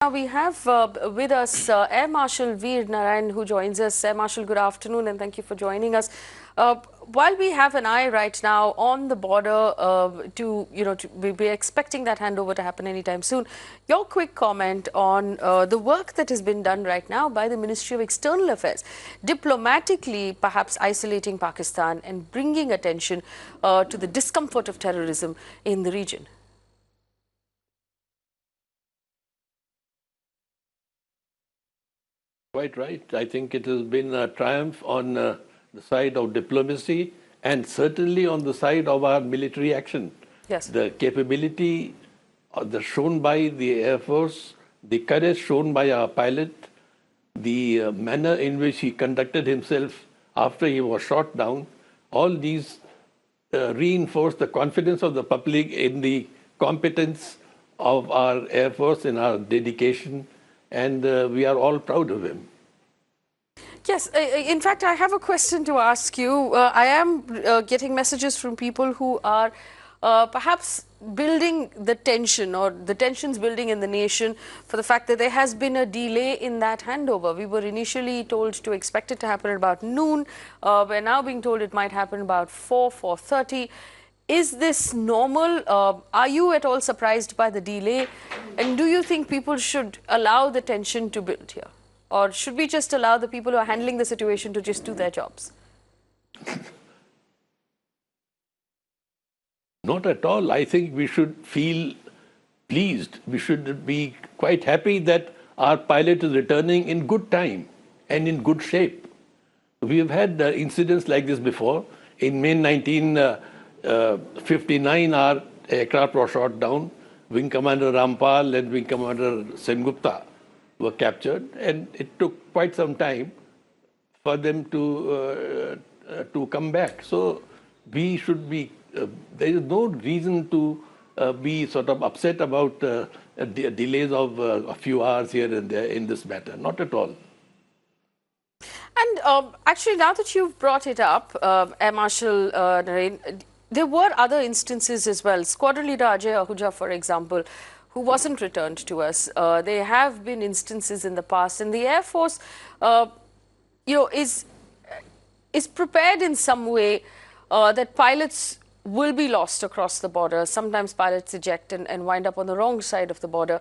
Now we have with us Air Marshall Vir Narayan, who joins us. Air Marshal, good afternoon and thank you for joining us. While we have an eye right now on the border we're expecting that handover to happen anytime soon. Your quick comment on the work that has been done right now by the Ministry of External Affairs, diplomatically perhaps isolating Pakistan and bringing attention to the discomfort of terrorism in the region. Quite right. I think it has been a triumph on the side of diplomacy and certainly on the side of our military action. Yes. The capability shown by the Air Force, the courage shown by our pilot, the manner in which he conducted himself after he was shot down, all these reinforce the confidence of the public in the competence of our Air Force and our dedication. And we are all proud of him. Yes, in fact, I have a question to ask you. I am getting messages from people who are perhaps building the tension, or the tensions building in the nation, for the fact that there has been a delay in that handover. We were initially told to expect it to happen at about noon. We're now being told it might happen about 4:30. Is this normal? Are you at all surprised by the delay? And do you think people should allow the tension to build here? Or should we just allow the people who are handling the situation to just do their jobs? Not at all. I think we should feel pleased. We should be quite happy that our pilot is returning in good time and in good shape. We have had incidents like this before. In May 1959, our aircraft was shot down. Wing Commander Rampal and Wing Commander Sengupta were captured, and it took quite some time for them to come back. So we should be, there is no reason to be sort of upset about delays of a few hours here and there in this matter, not at all. And actually, now that you've brought it up, Air Marshal Narayan, there were other instances as well. Squadron Leader Ajay Ahuja, for example, who wasn't returned to us. There have been instances in the past, and the Air Force, is prepared in some way that pilots will be lost across the border. Sometimes pilots eject and wind up on the wrong side of the border.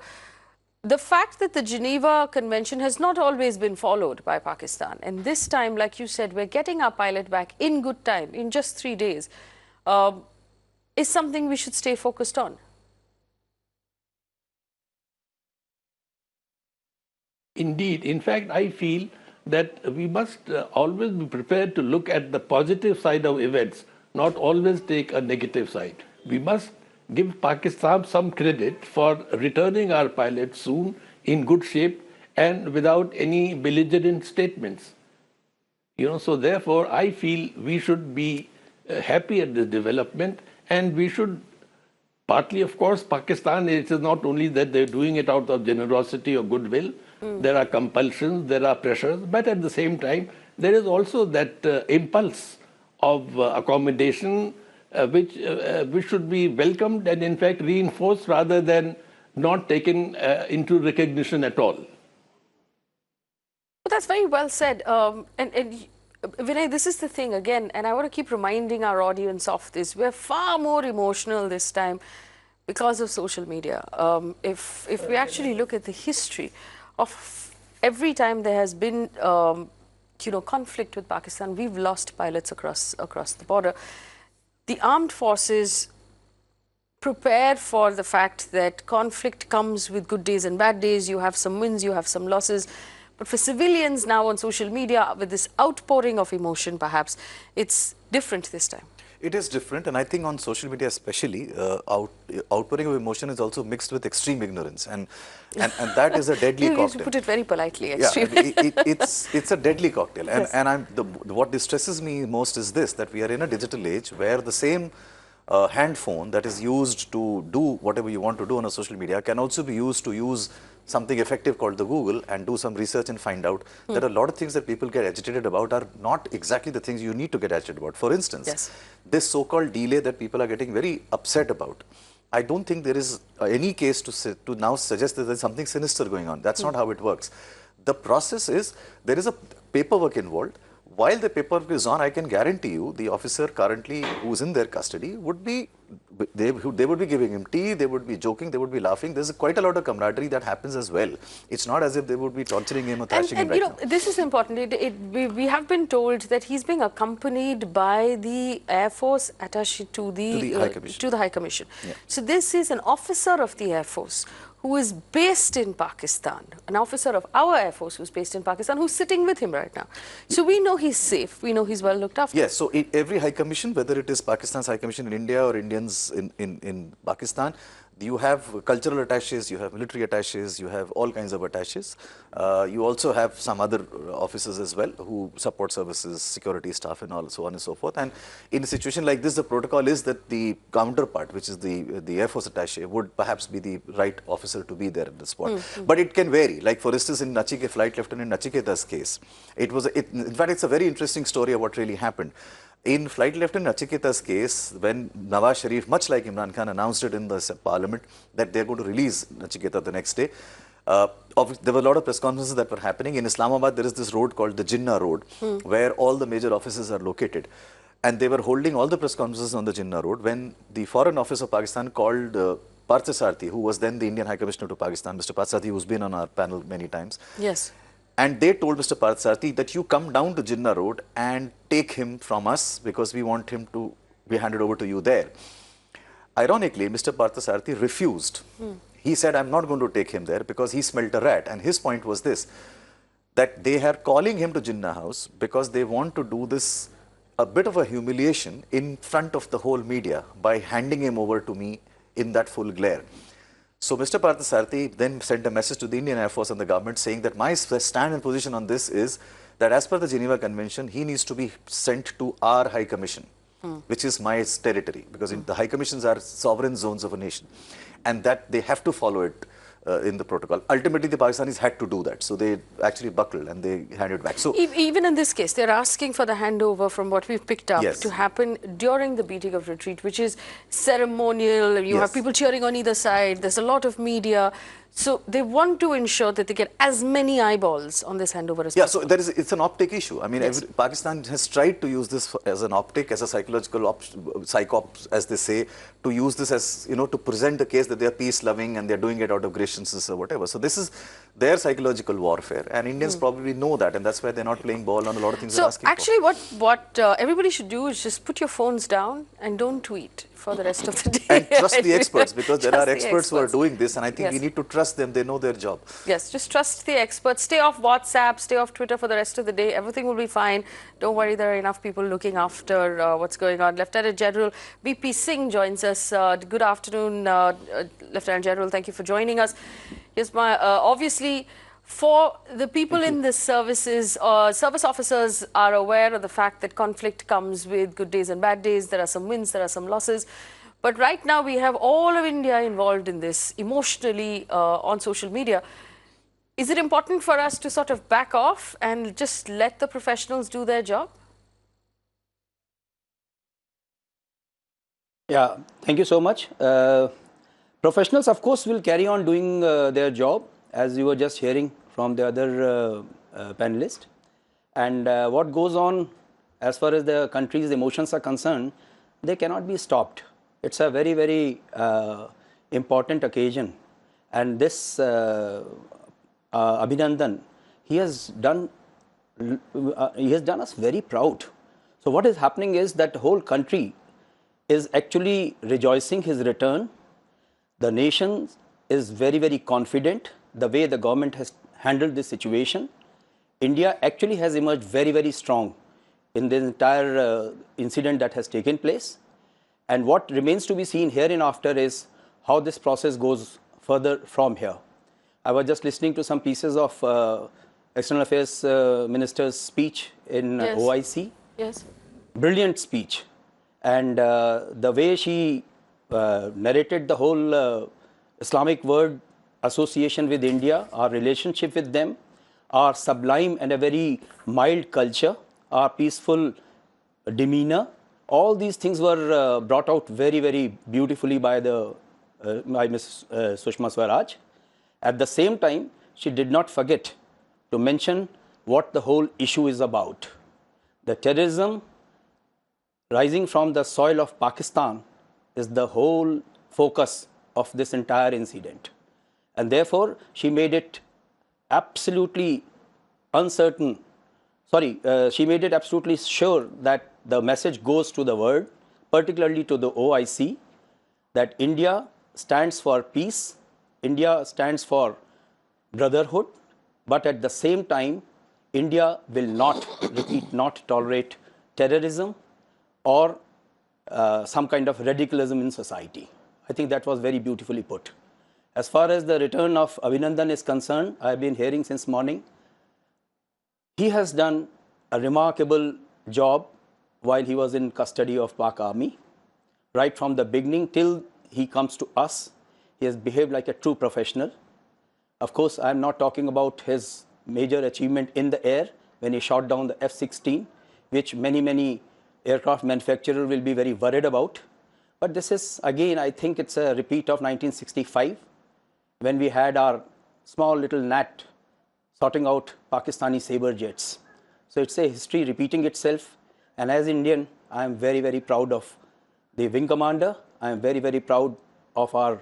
The fact that the Geneva Convention has not always been followed by Pakistan, and this time, like you said, we're getting our pilot back in good time, in just 3 days, is something we should stay focused on. Indeed. In fact, I feel that we must always be prepared to look at the positive side of events, not always take a negative side. We must give Pakistan some credit for returning our pilots soon in good shape and without any belligerent statements. So therefore, I feel we should be happy at this development, and we should, partly of course, Pakistan, it is not only that they're doing it out of generosity or goodwill. There are compulsions, there are pressures, but at the same time, there is also that impulse of accommodation which should be welcomed and in fact reinforced rather than not taken into recognition at all. Well, that's very well said. And Vinay, this is the thing again, and I want to keep reminding our audience of this. We're far more emotional this time because of social media. If we actually look at the history of every time there has been conflict with Pakistan, we've lost pilots across the border. The armed forces prepare for the fact that conflict comes with good days and bad days. You have some wins, you have some losses. But for civilians now on social media, with this outpouring of emotion, perhaps, it's different this time. It is different, and I think on social media especially, outpouring of emotion is also mixed with extreme ignorance, and that is a deadly cocktail. You put it very politely, extreme. Yeah, it's a deadly cocktail, yes. And what distresses me most is this, that we are in a digital age where the same hand phone that is used to do whatever you want to do on a social media can also be used to use something effective called the Google and do some research and find out that a lot of things that people get agitated about are not exactly the things you need to get agitated about. For instance, this so-called delay that people are getting very upset about I don't think there is any case to now suggest that there's something sinister going on. That's not how it works. The process is, there is a paperwork involved. While the paperwork is on, I can guarantee you the officer currently who's in their custody would be, they would be giving him tea, they would be joking, they would be laughing. There's quite a lot of camaraderie that happens as well. It's not as if they would be torturing him or thrashing him right now. This is important. We have been told that he's being accompanied by the Air Force attaché to the High Commission. Yeah. So this is an officer of the Air Force who is based in Pakistan, an officer of our Air Force who's based in Pakistan, who's sitting with him right now. So we know he's safe, we know he's well looked after. Yes, so in every High Commission, whether it is Pakistan's High Commission in India or Indians in Pakistan, you have cultural attaches, you have military attaches, you have all kinds of attaches. You also have some other officers as well who support services, security staff and all, so on and so forth. And in a situation like this, the protocol is that the counterpart, which is the Air Force attache, would perhaps be the right officer to be there at the spot. But it can vary. Like for instance, in Flight Lieutenant Nachiketa's case, in fact, it's a very interesting story of what really happened. In Flight Lieutenant Nachiketa's case, when Nawaz Sharif, much like Imran Khan, announced it in the parliament that they're going to release Nachiketa the next day, there were a lot of press conferences that were happening. In Islamabad, there is this road called the Jinnah Road, where all the major offices are located. And they were holding all the press conferences on the Jinnah Road when the Foreign Office of Pakistan called Partha Sarthi, who was then the Indian High Commissioner to Pakistan, Mr. Partha Sarthi, who's been on our panel many times. Yes. And they told Mr. Partha Sarthi that you come down to Jinnah Road and take him from us because we want him to be handed over to you there. Ironically, Mr. Partha Sarthi refused. He said, I'm not going to take him there because he smelt a rat. And his point was this, that they are calling him to Jinnah House because they want to do this, a bit of a humiliation in front of the whole media by handing him over to me in that full glare. So Mr. Partha Sarthi then sent a message to the Indian Air Force and the government saying that my stand and position on this is that as per the Geneva Convention, he needs to be sent to our High Commission, which is my territory, because the High Commissions are sovereign zones of a nation, and that they have to follow it in the protocol. Ultimately, the Pakistanis had to do that. So they actually buckled and they handed back. So even in this case, they're asking for the handover from what we've picked up to happen during the beating of retreat, which is ceremonial. You have people cheering on either side. There's a lot of media. So they want to ensure that they get as many eyeballs on this handover as possible. So it's an optic issue. I mean, Pakistan has tried to use this as an optic, as a psychological psychops, as they say, to use this as, to present the case that they are peace-loving and they're doing it out of graciousness or whatever. So this is their psychological warfare, and Indians probably know that, and that's why they're not playing ball on a lot of things they're asking actually, what everybody should do is just put your phones down and don't tweet for the rest of the day. And trust the experts, because there are experts who are doing this, and I think we need to trust them. They know their job. Yes, just trust the experts. Stay off WhatsApp, stay off Twitter for the rest of the day. Everything will be fine. Don't worry, there are enough people looking after what's going on. Lieutenant General B.P. Singh joins us. Good afternoon, Lieutenant General. Thank you for joining us. Here's my, obviously, for the people in the services, service officers are aware of the fact that conflict comes with good days and bad days. There are some wins, there are some losses. But right now we have all of India involved in this emotionally on social media. Is it important for us to sort of back off and just let the professionals do their job? Yeah, thank you so much. Professionals, of course, will carry on doing their job, as you were just hearing from the other panelist. And what goes on as far as the country's emotions are concerned, they cannot be stopped. It's a very, very important occasion. And this Abhinandan, he has done us very proud. So what is happening is that the whole country is actually rejoicing his return. The nation is very, very confident the way the government has handled this situation. India actually has emerged very, very strong in the entire incident that has taken place. And what remains to be seen hereinafter is how this process goes further from here. I was just listening to some pieces of External Affairs Minister's speech in OIC. Yes. Brilliant speech. And the way she narrated the whole Islamic world association with India, our relationship with them, our sublime and a very mild culture, our peaceful demeanor, all these things were brought out very, very beautifully by the by Ms. Sushma Swaraj. At the same time, she did not forget to mention what the whole issue is about. The terrorism rising from the soil of Pakistan is the whole focus of this entire incident. And therefore, she made it absolutely uncertain, she made it absolutely sure that the message goes to the world, particularly to the OIC, that India stands for peace, India stands for brotherhood, but at the same time, India will not, repeat, not tolerate terrorism or some kind of radicalism in society. I think that was very beautifully put. As far as the return of Abhinandan is concerned, I have been hearing since morning, he has done a remarkable job while he was in custody of Pak Army. Right from the beginning till he comes to us, he has behaved like a true professional. Of course, I am not talking about his major achievement in the air when he shot down the F-16, which many aircraft manufacturers will be very worried about. But this is, again, I think it's a repeat of 1965, when we had our small little gnat sorting out Pakistani saber jets. So it's a history repeating itself. And as Indian, I am very proud of the Wing Commander. I am very proud of our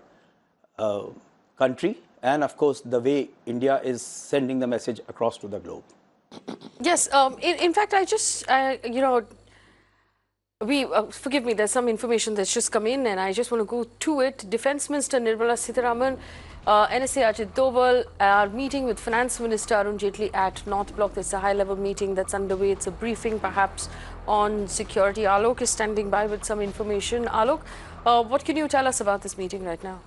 country. And of course, the way India is sending the message across to the globe. Yes, in fact, I just, you know, forgive me, there's some information that's just come in and I just want to go to it. Defense Minister Nirmala Sitharaman, NSA Ajit Doval are meeting with Finance Minister Arun Jaitley at North Block. There's a high-level meeting that's underway. It's a briefing perhaps on security. Alok is standing by with some information. Alok, what can you tell us about this meeting right now?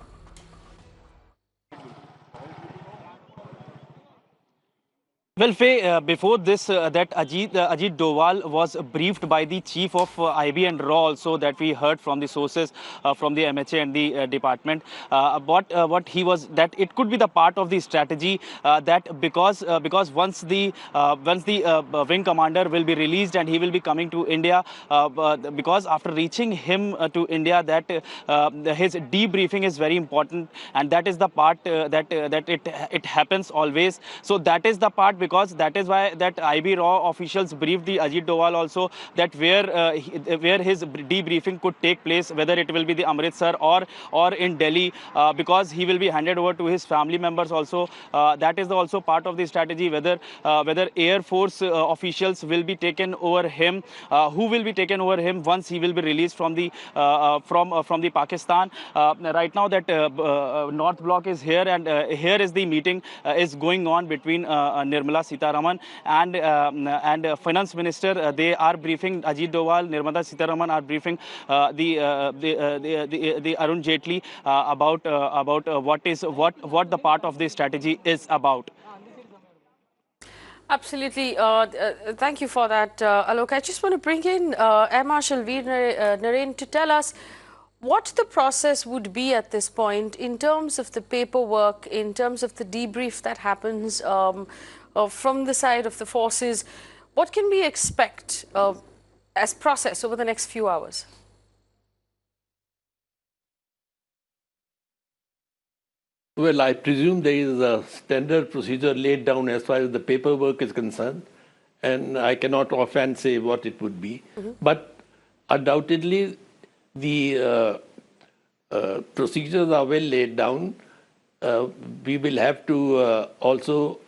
Well, Faye, before this, that Ajit Doval was briefed by the chief of IB and RAW also, that we heard from the sources from the MHA and the department. What he was, that it could be the part of the strategy that because once the wing commander will be released and he will be coming to India, because after reaching him to India, that his debriefing is very important, and that is the part that it happens always. So that is the part, because that is why that IB RAW officials briefed the Ajit Doval also, that where his debriefing could take place, whether it will be the Amritsar or in Delhi, because he will be handed over to his family members also. That is also part of the strategy, whether Air Force officials will be taken over him, who will be taken over him once he will be released from the Pakistan. Right now that North Block is here, and here is the meeting is going on between Nirmala Sitharaman and Finance Minister. They are briefing Ajit Doval. Nirmala Sitharaman are briefing the Arun Jaitley about what the part of the strategy is about. Absolutely. Thank you for that, Alok. I just want to bring in Air Marshall Vir Narayan to tell us what the process would be at this point in terms of the paperwork, in terms of the debrief that happens from the side of the forces. What can we expect as process over the next few hours? Well, I presume there is a standard procedure laid down as far as the paperwork is concerned, and I cannot offhand say what it would be. But undoubtedly, the procedures are well laid down. We will have to also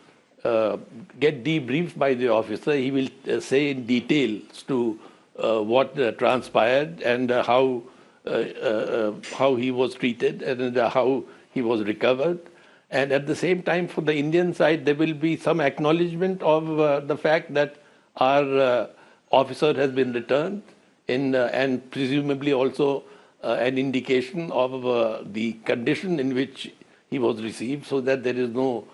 get debriefed by the officer. He will say in detail to what transpired and how he was treated and how he was recovered. And at the same time, for the Indian side, there will be some acknowledgement of the fact that our officer has been returned, and presumably also an indication of the condition in which he was received, so that there is no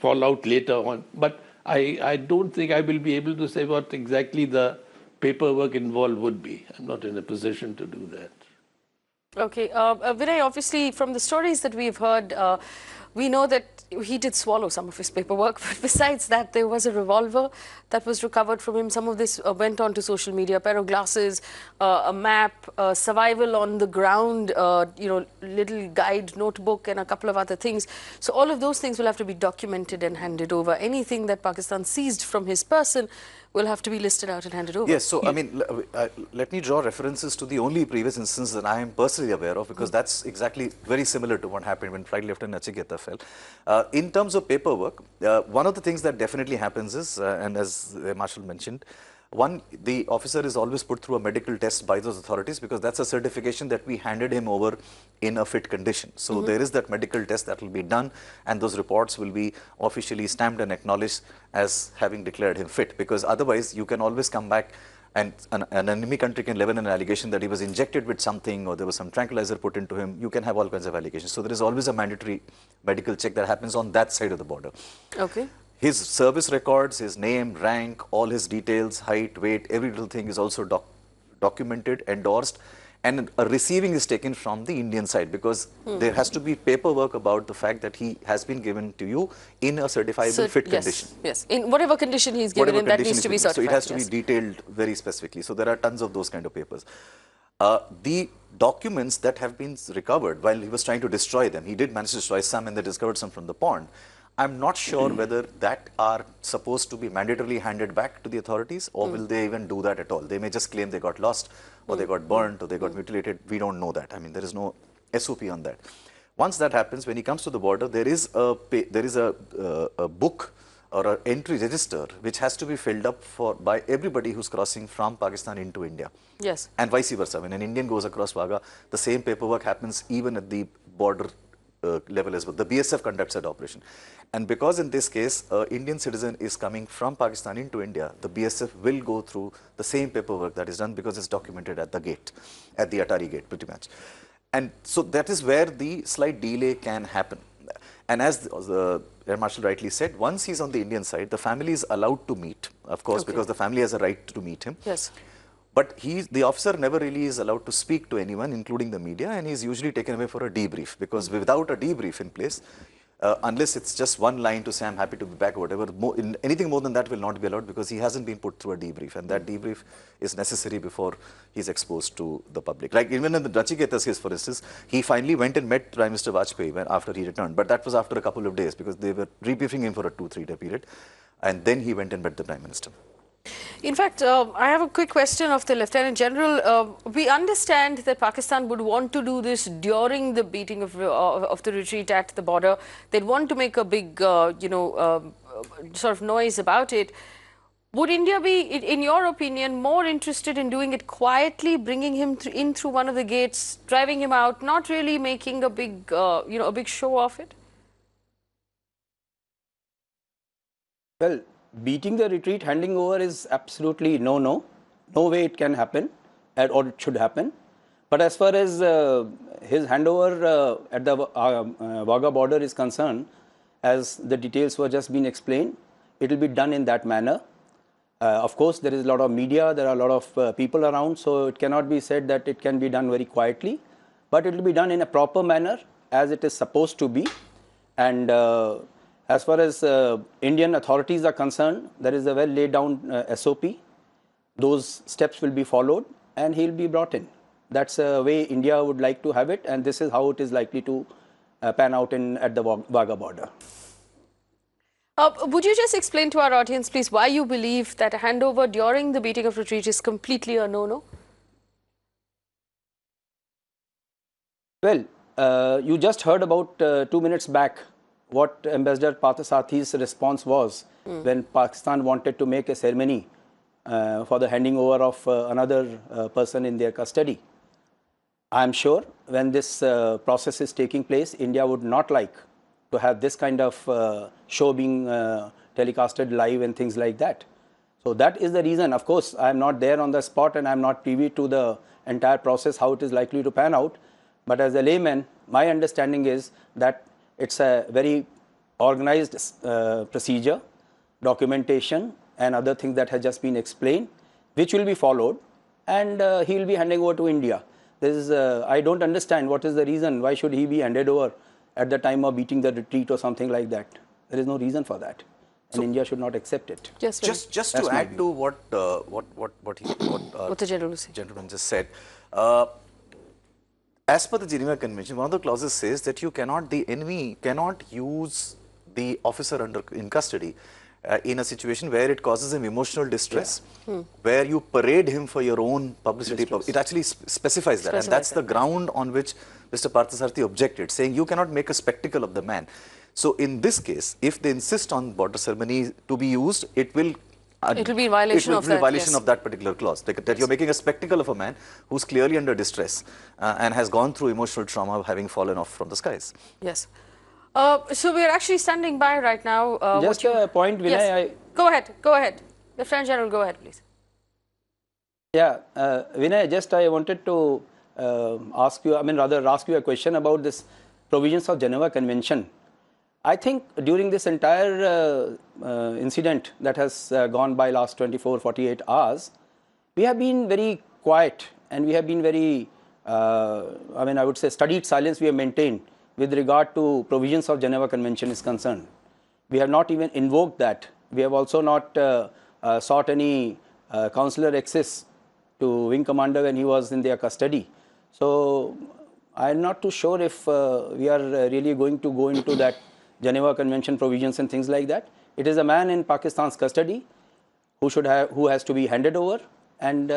fallout later on. But I don't think I will be able to say what exactly the paperwork involved would be. I'm not in a position to do that. Okay. Vinay, obviously from the stories that we've heard, We know that he did swallow some of his paperwork, but besides that, there was a revolver that was recovered from him. Some of this went on to social media, a pair of glasses, a map, survival on the ground, little guide notebook and a couple of other things. So all of those things will have to be documented and handed over. Anything that Pakistan seized from his person will have to be listed out and handed over. Yes, so I mean, let me draw references to the only previous instance that I am personally aware of, because that's exactly very similar to what happened when Flight Lieutenant Nachiketa fell. In terms of paperwork, one of the things that definitely happens is, and as Marshal mentioned, one, the officer is always put through a medical test by those authorities, because that's a certification that we handed him over in a fit condition. So there is that medical test that will be done, and those reports will be officially stamped and acknowledged as having declared him fit, because otherwise you can always come back and an enemy country can level an allegation that he was injected with something or there was some tranquilizer put into him. You can have all kinds of allegations. So there is always a mandatory medical check that happens on that side of the border. Okay. His service records, his name, rank, all his details, height, weight, every little thing is also documented, endorsed, and a receiving is taken from the Indian side, because there has to be paperwork about the fact that he has been given to you in a certifiable fit condition. Yes, in whatever condition he's given in, that needs to be certified. So it has to be detailed very specifically. So there are tons of those kind of papers. The documents that have been recovered while he was trying to destroy them, he did manage to destroy some, and they discovered some from the pond. I'm not sure whether that are supposed to be mandatorily handed back to the authorities, or will they even do that at all. They may just claim they got lost, or they got burnt, or they got mutilated. We don't know that. I mean, there is no SOP on that. Once that happens, when he comes to the border, there is a book or an entry register which has to be filled up by everybody who's crossing from Pakistan into India. Yes. And vice versa. When an Indian goes across Wagah, the same paperwork happens even at the border level as well. The BSF conducts that operation. And because in this case, Indian citizen is coming from Pakistan into India, the BSF will go through the same paperwork that is done, because it's documented at the gate, at the Atari gate pretty much. And so that is where the slight delay can happen. And as the Air Marshal rightly said, once he's on the Indian side, the family is allowed to meet, of course, because the family has a right to meet him. Yes. But the officer never really is allowed to speak to anyone, including the media, and he's usually taken away for a debrief, because without a debrief in place, unless it's just one line to say, I'm happy to be back or whatever, anything more than that will not be allowed, because he hasn't been put through a debrief, and that debrief is necessary before he's exposed to the public. Like even in the Nachiketa's case, for instance, he finally went and met Prime Minister Vajpayee after he returned, but that was after a couple of days, because they were rebriefing him for a 2-3 day period, and then he went and met the Prime Minister. In fact, I have a quick question of the Lieutenant General. We understand that Pakistan would want to do this during the beating of the retreat at the border. They'd want to make a big, sort of noise about it. Would India be, in your opinion, more interested in doing it quietly, bringing him in through one of the gates, driving him out, not really making a big, a big show of it? Well, beating the retreat, handing over is absolutely no way it can happen, or it should happen. But as far as his handover at the Wagah border is concerned, as the details were just being explained, it will be done in that manner. Of course, there is a lot of media, there are a lot of people around, so it cannot be said that it can be done very quietly, but it will be done in a proper manner as it is supposed to be. And as far as Indian authorities are concerned, there is a well laid down SOP. Those steps will be followed and he will be brought in. That's the way India would like to have it, and this is how it is likely to pan out at the Wagah border. Would you just explain to our audience, please, why you believe that a handover during the beating of retreat is completely a no-no? Well, you just heard about 2 minutes back what Ambassador Pathasathi's response was when Pakistan wanted to make a ceremony for the handing over of another person in their custody. I am sure when this process is taking place, India would not like to have this kind of show being telecasted live and things like that. So that is the reason. Of course, I am not there on the spot and I am not privy to the entire process, how it is likely to pan out. But as a layman, my understanding is that it's a very organized procedure, documentation and other things that has just been explained, which will be followed, and he will be handing over to India. I don't understand what is the reason, why should he be handed over at the time of beating the retreat or something like that. There is no reason for that. And India should not accept it. Yes, Just to add to what the gentleman just said, as per the Geneva Convention, one of the clauses says that the enemy cannot use the officer in custody in a situation where it causes him emotional distress, where you parade him for your own publicity. It actually specifies that, and that's the ground on which Mr. Parthasarathy objected, saying you cannot make a spectacle of the man. So in this case, if they insist on border ceremony to be used, it will be in violation of that particular clause. That you're making a spectacle of a man who's clearly under distress and has gone through emotional trauma of having fallen off from the skies. Yes. So we are actually standing by right now. Just a point, Vinay. Yes. Go ahead. Lieutenant General, go ahead, please. Yeah, Vinay, I wanted to ask you a question about this provisions of Geneva Convention. I think during this entire incident that has gone by last 24, 48 hours, we have been very quiet and we have been very, I would say studied silence we have maintained with regard to provisions of Geneva Convention is concerned. We have not even invoked that. We have also not sought any consular access to Wing Commander when he was in their custody. So I am not too sure if we are really going to go into that Geneva Convention provisions and things like that. It is a man in Pakistan's custody who has to be handed over, and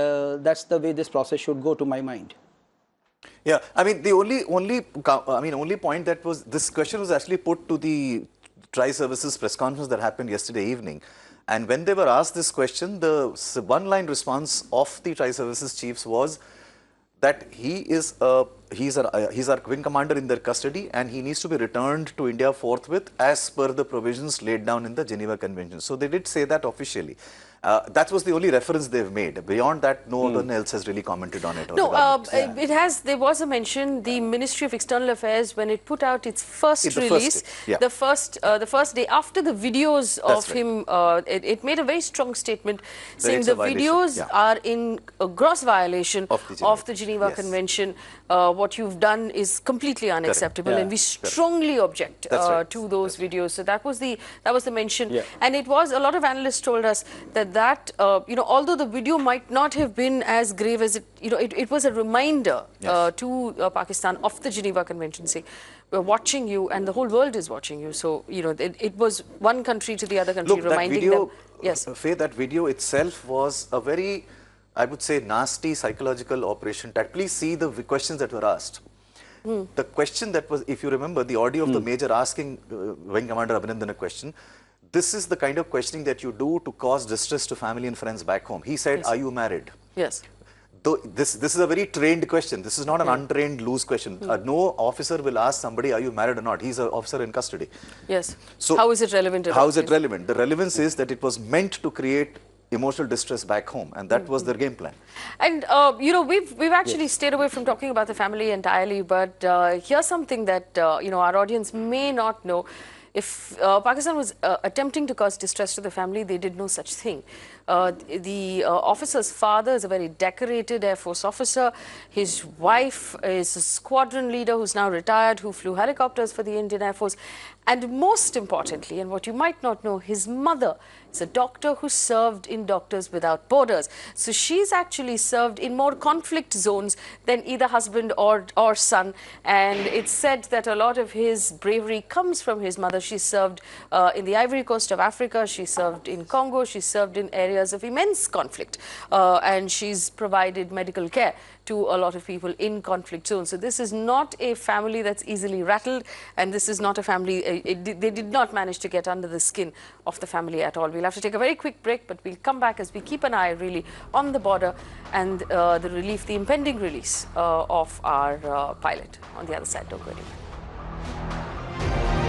that's the way this process should go, to my mind. Yeah, I mean the only point that was, this question was actually put to the Tri-Services press conference that happened yesterday evening, and when they were asked this question, the one-line response of the Tri-Services chiefs was that he's our wing commander in their custody and he needs to be returned to India forthwith as per the provisions laid down in the Geneva Convention. So they did say that officially. That was the only reference they've made. Beyond that, no one else has really commented on it. No, there was a mention, the Ministry of External Affairs, when it put out its first release, the first day after the videos of him, it made a very strong statement saying the videos are in a gross violation of the Geneva Convention. What you've done is completely unacceptable, and we strongly object to those videos. So that was the mention, and it was, a lot of analysts told us that although the video might not have been as grave as it was a reminder to Pakistan of the Geneva Convention, saying we're watching you and the whole world is watching you. So it was one country to the other country reminding them. Yes, Faye, that video itself was a very, I would say, nasty psychological operation. Please see the questions that were asked. The question that was, if you remember the audio of the major asking Wing Commander Abhinandan a question, this is the kind of questioning that you do to cause distress to family and friends back home. He said, are you married? Yes. Though this is a very trained question. This is not an untrained, loose question. No officer will ask somebody, are you married or not? He's an officer in custody. Yes. So how is it relevant? How is it relevant? The relevance is that it was meant to create emotional distress back home, and that was their game plan. And we've actually stayed away from talking about the family entirely, but here's something that our audience may not know. If Pakistan was attempting to cause distress to the family, they did no such thing. The officer's father is a very decorated Air Force officer. His wife is a squadron leader who's now retired, who flew helicopters for the Indian Air Force. And most importantly, and what you might not know, his mother is a doctor who served in Doctors Without Borders. So she's actually served in more conflict zones than either husband or son. And it's said that a lot of his bravery comes from his mother. She served in the Ivory Coast of Africa. She served in Congo. She served in areas of immense conflict. And she's provided medical care to a lot of people in conflict zones. So this is not a family that's easily rattled, and this is not a family, they did not manage to get under the skin of the family at all. We'll have to take a very quick break, but we'll come back as we keep an eye really on the border and the impending release of our pilot on the other side. Don't go anywhere.